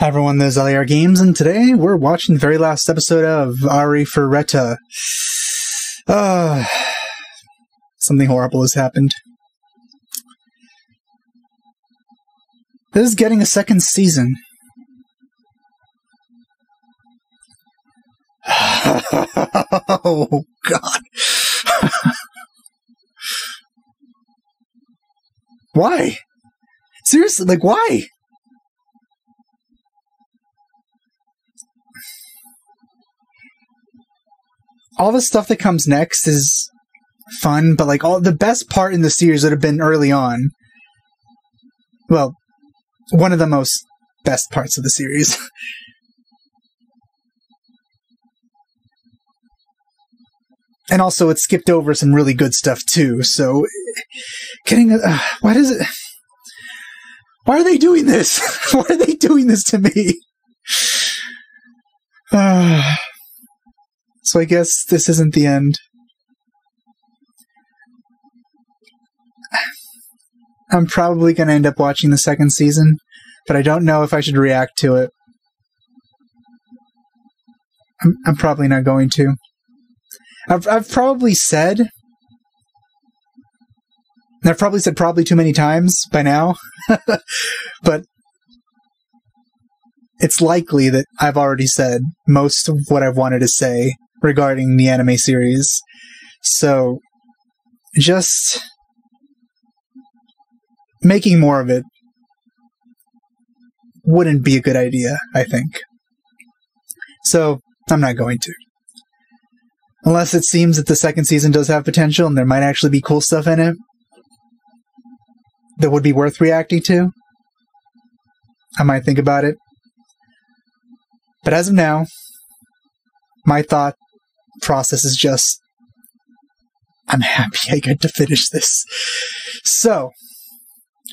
Hi everyone, this is LAR Games, and today we're watching the very last episode of Arifureta. Something horrible has happened. This is getting a second season. Oh, God. Why? Seriously, like, why? All the stuff that comes next is fun, but like all the best part in the series would have been early on. Well, one of the most best parts of the series. And also it skipped over some really good stuff too, so getting why are they doing this? Why are they doing this to me? So I guess this isn't the end. I'm probably going to end up watching the second season, but I don't know if I should react to it. I'm probably not going to. I've probably said... And I've probably said probably too many times by now, but it's likely that I've already said most of what I've wanted to say regarding the anime series. So, just making more of it wouldn't be a good idea, I think. So, I'm not going to. Unless it seems that the second season does have potential and there might actually be cool stuff in it that would be worth reacting to. I might think about it. But as of now, my thought process is just, I'm happy I get to finish this. So,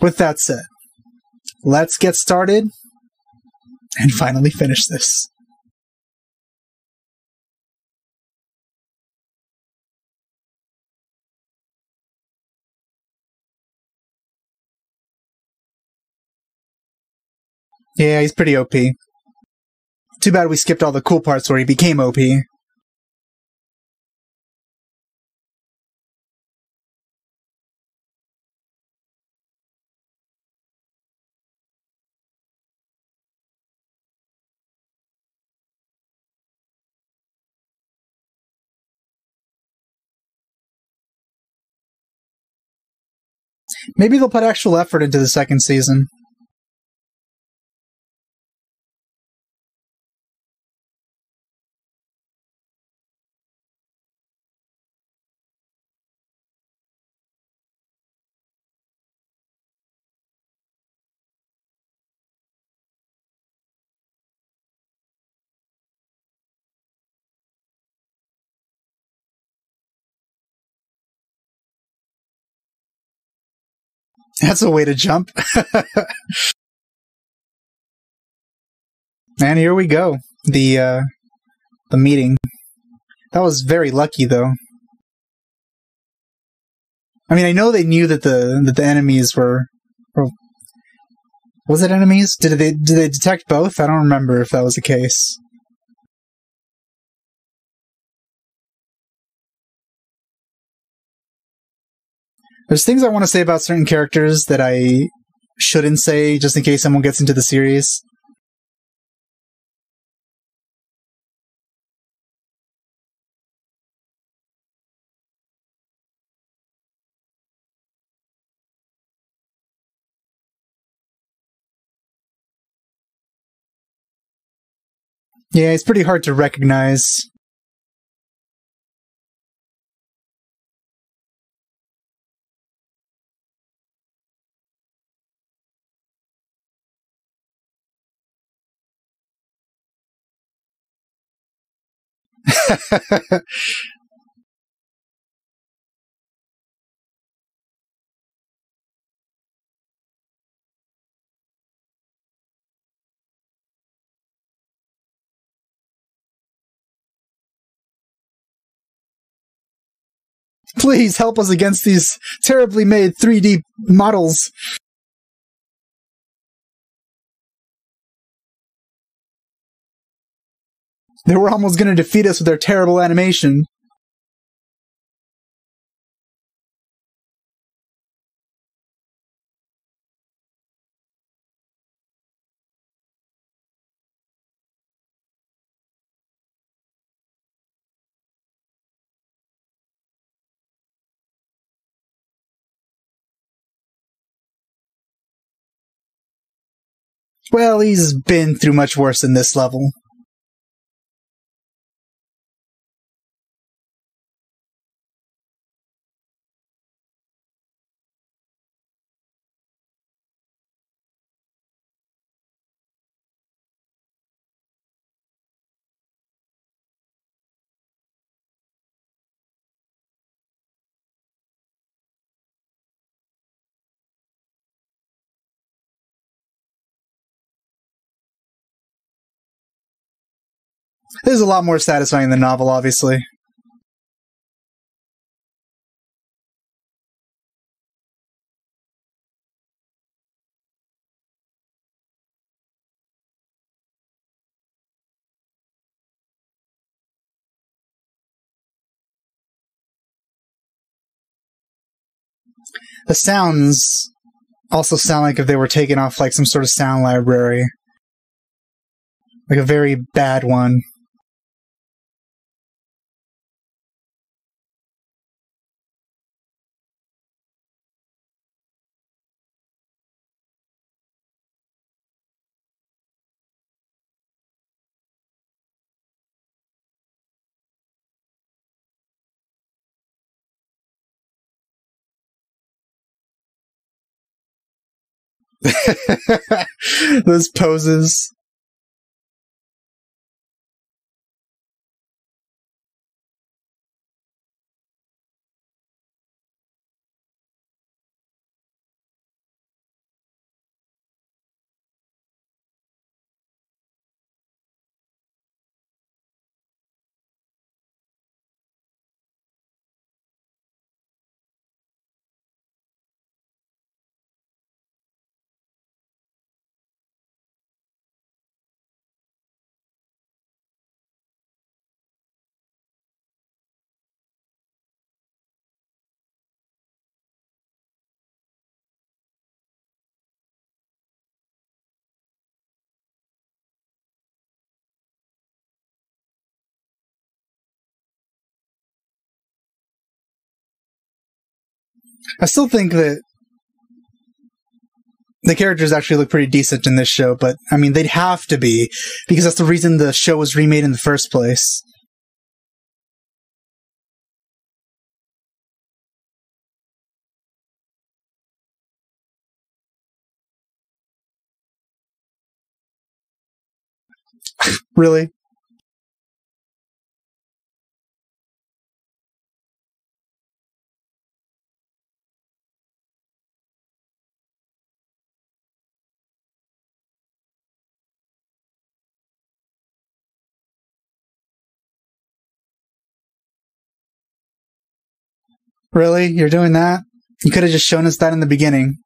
with that said, let's get started and finally finish this. Yeah, he's pretty OP. Too bad we skipped all the cool parts where he became OP. Maybe they'll put actual effort into the second season. That's a way to jump. And here we go. The meeting. That was very lucky, though. I mean, I know they knew that the enemies were... Or, was it enemies? Did they detect both? I don't remember if that was the case. There's things I want to say about certain characters that I shouldn't say, just in case someone gets into the series. Yeah, it's pretty hard to recognize. Please help us against these terribly made 3D models. They were almost going to defeat us with their terrible animation. Well, he's been through much worse than this level. This is a lot more satisfying than the novel, obviously. The sounds also sound like if they were taken off like some sort of sound library. Like a very bad one. Those poses. I still think that the characters actually look pretty decent in this show, but, I mean, they'd have to be, because that's the reason the show was remade in the first place. Really? Really? You're doing that? You could have just shown us that in the beginning.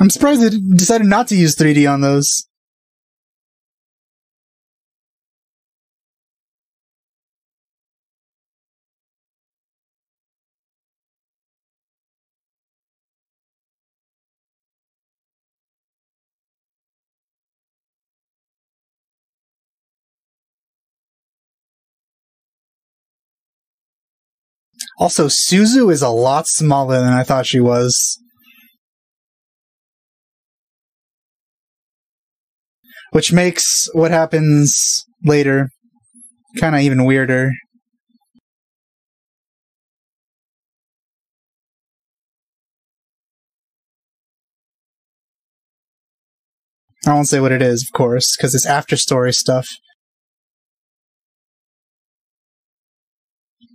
I'm surprised they decided not to use 3D on those. Also, Suzu is a lot smaller than I thought she was. which makes what happens later kind of even weirder. I won't say what it is, of course, because it's after-story stuff.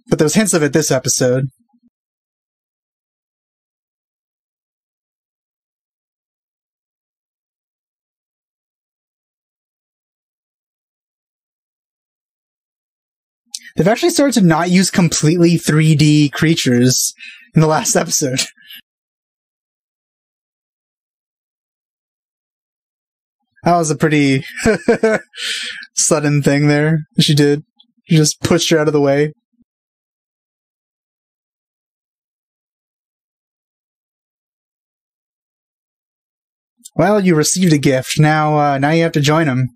But there's hints of it this episode. They've actually started to not use completely 3D creatures in the last episode. That was a pretty sudden thing there she did. She just pushed her out of the way. Well, you received a gift. Now you have to join him.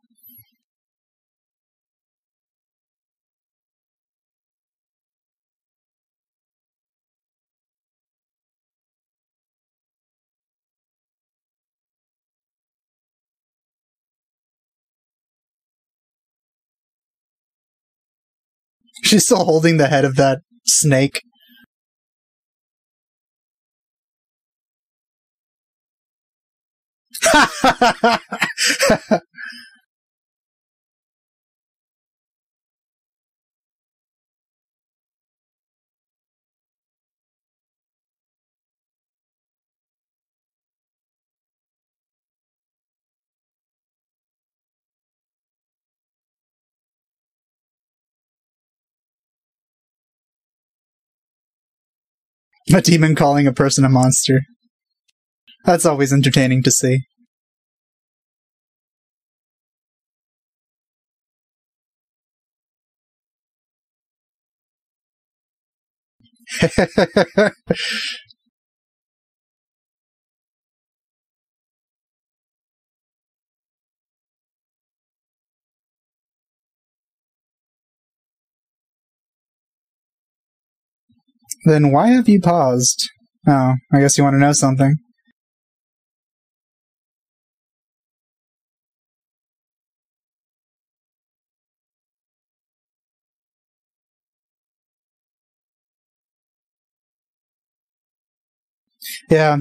She's still holding the head of that snake. A demon calling a person a monster. That's always entertaining to see. Then why have you paused? Oh, I guess you want to know something. Yeah.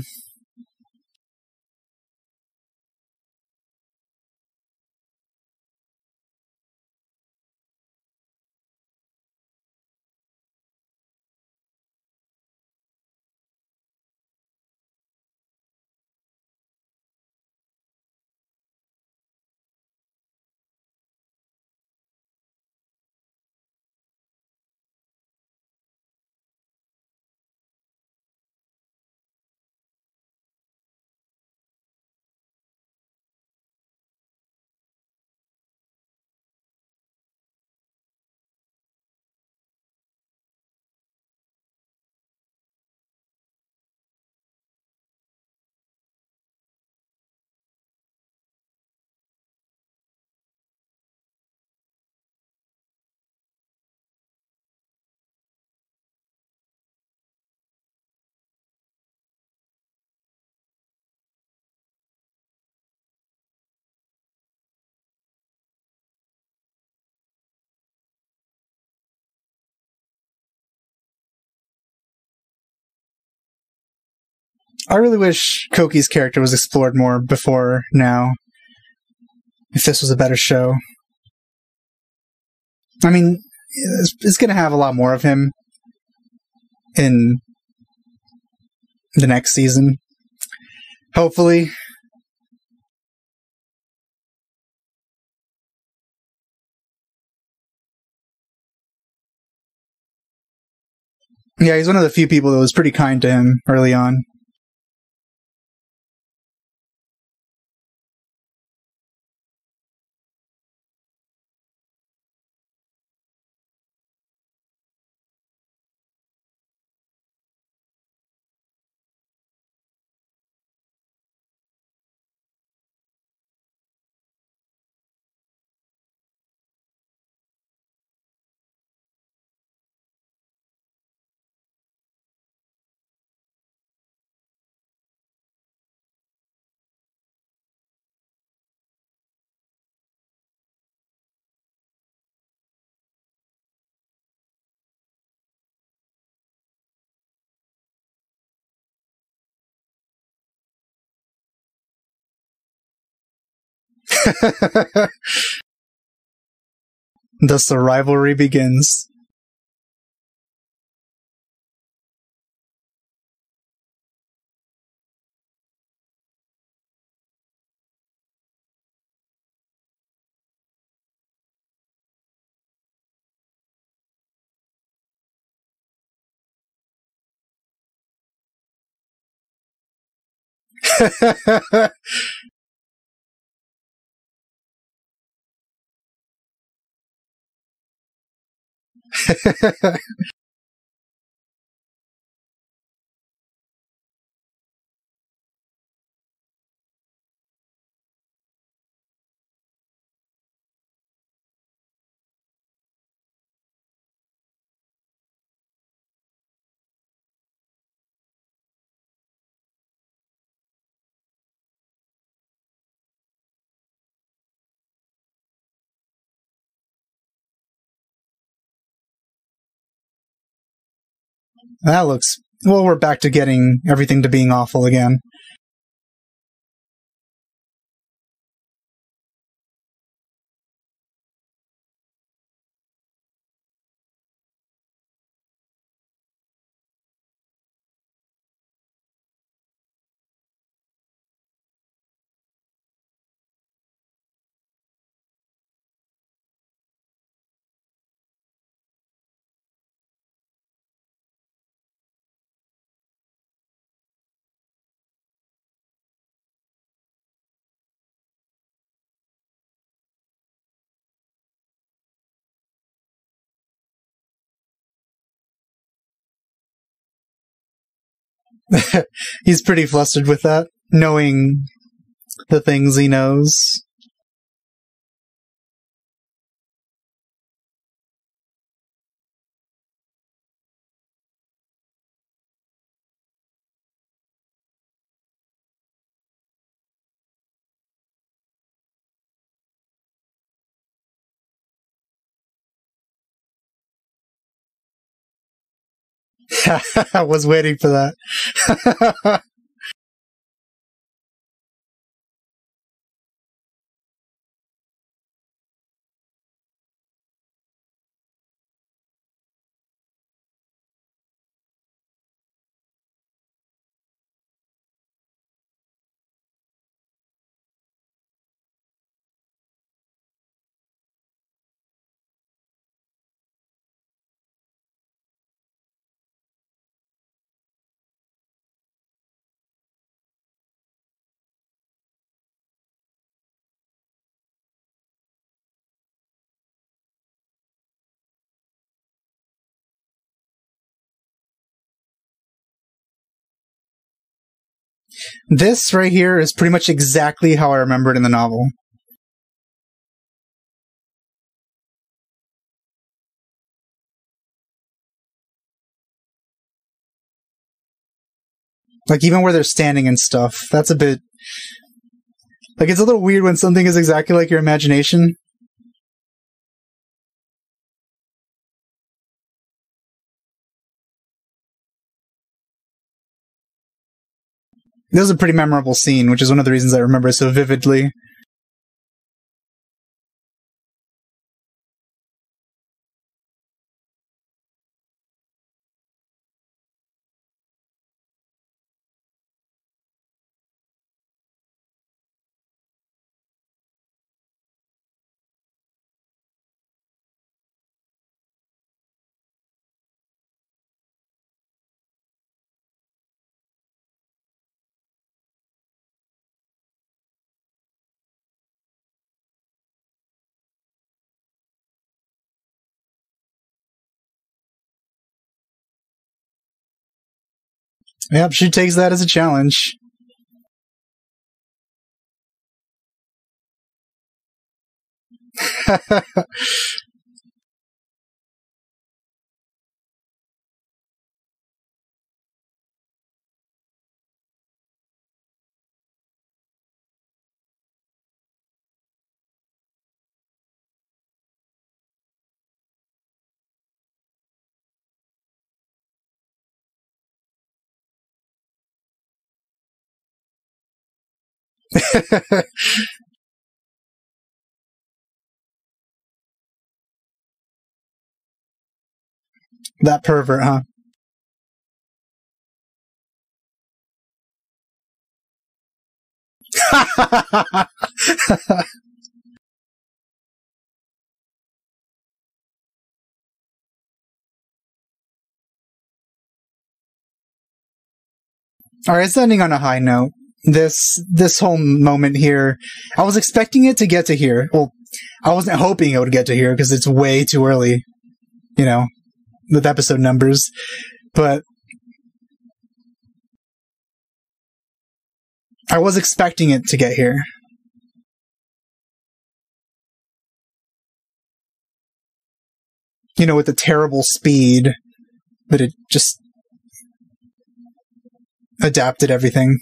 I really wish Koki's character was explored more before now. If this was a better show. I mean, it's going to have a lot more of him in the next season. Hopefully. Yeah, he's one of the few people that was pretty kind to him early on. Thus the rivalry begins. That looks... Well, we're back to getting everything to being awful again. He's pretty flustered with that, knowing the things he knows. I was waiting for that. This right here is pretty much exactly how I remember it in the novel. Like, even where they're standing and stuff, that's a bit... Like, it's a little weird when something is exactly like your imagination. This is a pretty memorable scene, which is one of the reasons I remember it so vividly. Yep, she takes that as a challenge. That pervert, huh? Alright, it's ending on a high note. This whole moment here, I was expecting it to get to here. Well, I wasn't hoping it would get to here because it's way too early, you know, with episode numbers. But I was expecting it to get here. You know, with the terrible speed that it just adapted everything.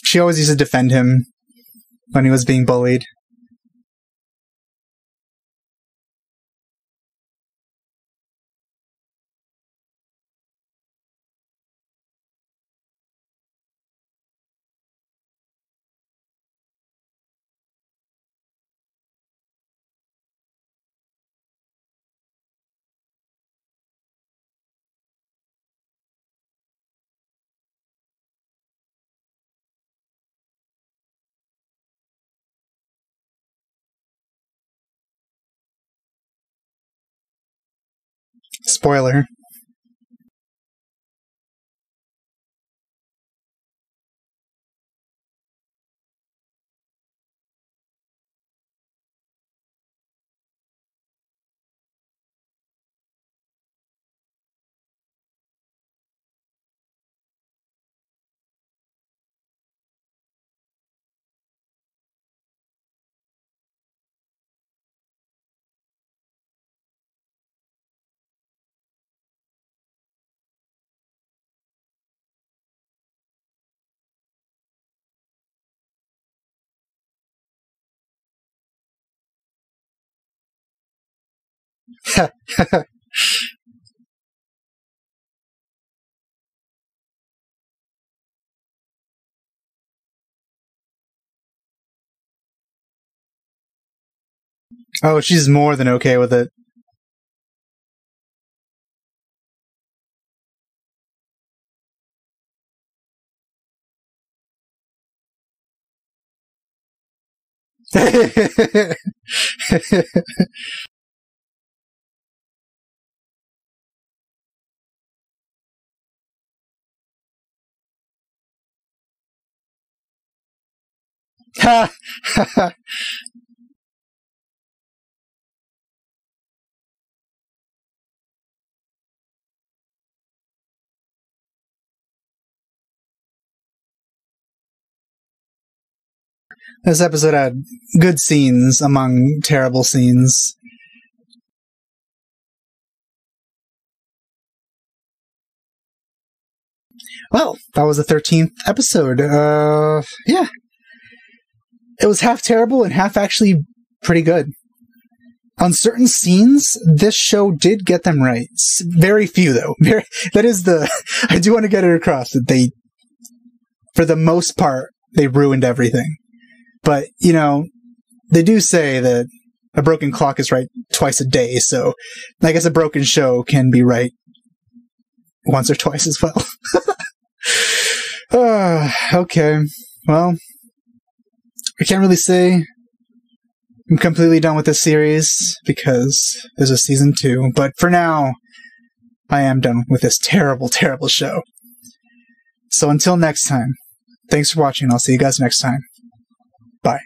She always used to defend him when he was being bullied. Spoiler. Oh, she's more than okay with it. This episode had good scenes among terrible scenes. Well, that was the 13th episode. Yeah. It was half terrible and half actually pretty good. On certain scenes, this show did get them right. Very few, though. That is I do want to get it across that they, for the most part, they ruined everything. But, you know, they do say that a broken clock is right twice a day, so I guess a broken show can be right once or twice as well. Okay. Well, I can't really say I'm completely done with this series because there's a season 2, but for now, I am done with this terrible, terrible show. So until next time, thanks for watching, and I'll see you guys next time. Bye.